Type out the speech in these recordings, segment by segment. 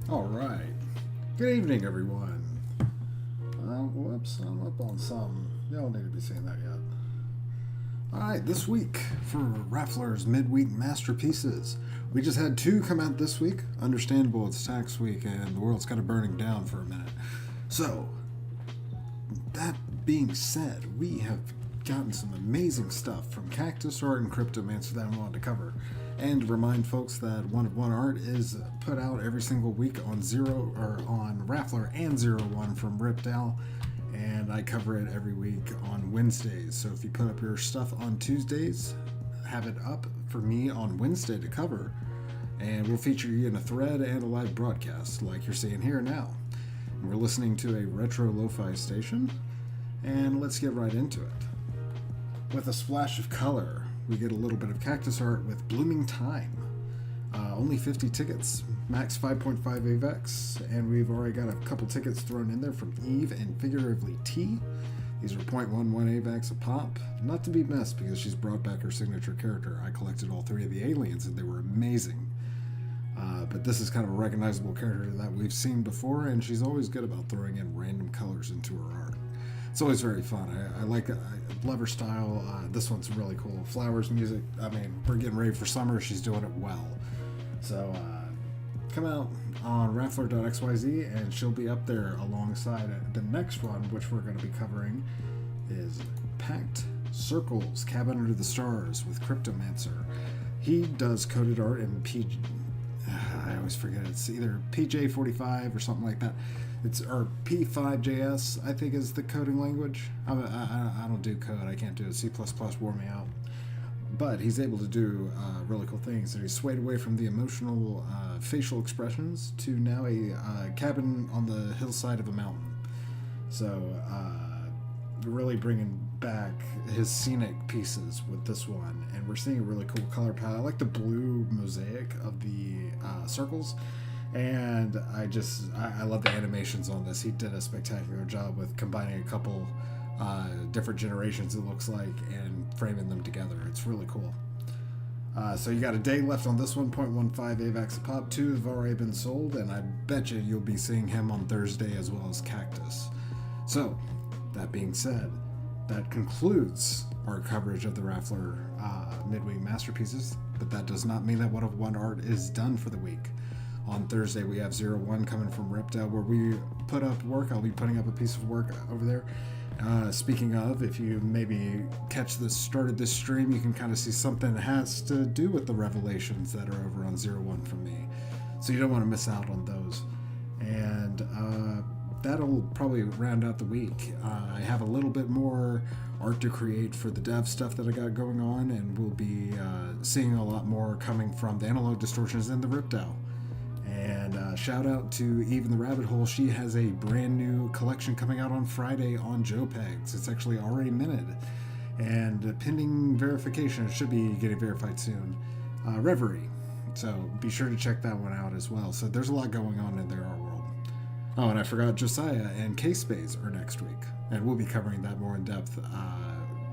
All right. Good evening, everyone. Whoops, I'm up on some. Y'all need to be seeing that yet. All right, this week for Raffler's midweek masterpieces. We just had two come out this week. Understandable, it's tax week and the world's kind of burning down for a minute. So, that being said, we have gotten some amazing stuff from Cactus Art and Cryptomancer that I wanted to cover. And to remind folks that One of One Art is put out every single week on Raffler and 01 from Ripdow, and I cover it every week on Wednesdays. So if you put up your stuff on Tuesdays, have it up for me on Wednesday to cover, and we'll feature you in a thread and a live broadcast like you're seeing here now. And we're listening to a retro lo-fi station, and let's get right into it. With a splash of color, we get a little bit of Cactus Art with Blooming Time. Only 50 tickets, max 5.5 AVAX, and we've already got a couple tickets thrown in there from Eve and Figuratively T. These are 0.11 AVAX a pop, not to be missed because she's brought back her signature character. I collected all three of the aliens and they were amazing. But this is kind of a recognizable character that we've seen before, and she's always good about throwing in random colors into her art. It's always very fun. I love her style. This one's really cool. Flowers music. I mean, we're getting ready for summer. She's doing it well. So come out on Raffler.xyz and she'll be up there alongside it. The next one, which we're going to be covering, is Packed Circles, Cabin Under the Stars with Cryptomancer. He does coded art in I always forget. It's either PJ45 or something like that. Or P5JS, I think, is the coding language. I don't do code. I can't do it. C++ wore me out. But he's able to do really cool things. And he's swayed away from the emotional facial expressions to now a cabin on the hillside of a mountain. So really bringing back his scenic pieces with this one. And we're seeing a really cool color palette. I like the blue mosaic of the circles. And I love the animations on this. He did a spectacular job with combining a couple different generations, it looks like, and framing them together. It's really cool. So you got a day left on this one, 0.15 AVAX a pop. 2 have already been sold, and I bet you'll be seeing him on Thursday as well as Cactus. So, that being said, that concludes our coverage of the Raffler midweek masterpieces, but that does not mean that One of One Art is done for the week. On Thursday, we have 01 coming from Ripdow, where we put up work. I'll be putting up a piece of work over there. Speaking of, if you maybe started this stream, you can kind of see something that has to do with the revelations that are over on 01 from me. So you don't want to miss out on those. And that'll probably round out the week. I have a little bit more art to create for the dev stuff that I got going on, and we'll be seeing a lot more coming from the Analog Distortions and the Ripdow. And shout out to Eve in the Rabbit Hole. She has a brand new collection coming out on Friday on JPEGs. It's actually already minted. And pending verification, it should be getting verified soon. Reverie. So be sure to check that one out as well. So there's a lot going on in their art world. Oh, and I forgot Josiah and K-Space are next week. And we'll be covering that more in depth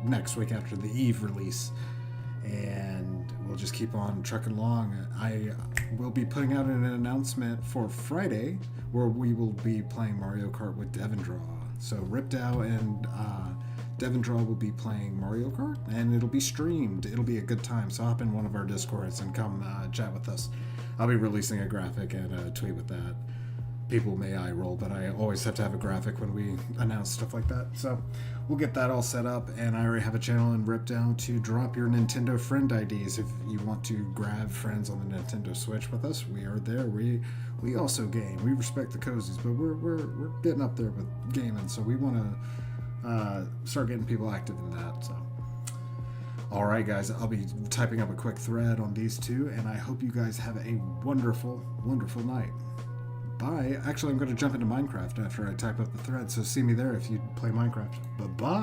next week after the Eve release. And we'll just keep on trucking along. I will be putting out an announcement for Friday where we will be playing Mario Kart with Devindraw. So Ripdow and Devindraw will be playing Mario Kart, and it'll be streamed. It'll be a good time. So hop in one of our Discords and come chat with us. I'll be releasing a graphic and a tweet with that. People may eye roll, but I always have to have a graphic when we announce stuff like that. So we'll get that all set up, and I already have a channel in Ripdown to drop your Nintendo friend IDs if you want to grab friends on the Nintendo Switch with us. We are there. We also game. We respect the cozies, but we're getting up there with gaming, so we want to start getting people active in that. So. All right, guys, I'll be typing up a quick thread on these two, and I hope you guys have a wonderful, wonderful night. Bye. Actually, I'm going to jump into Minecraft after I type up the thread, so see me there if you play Minecraft. Bye-bye.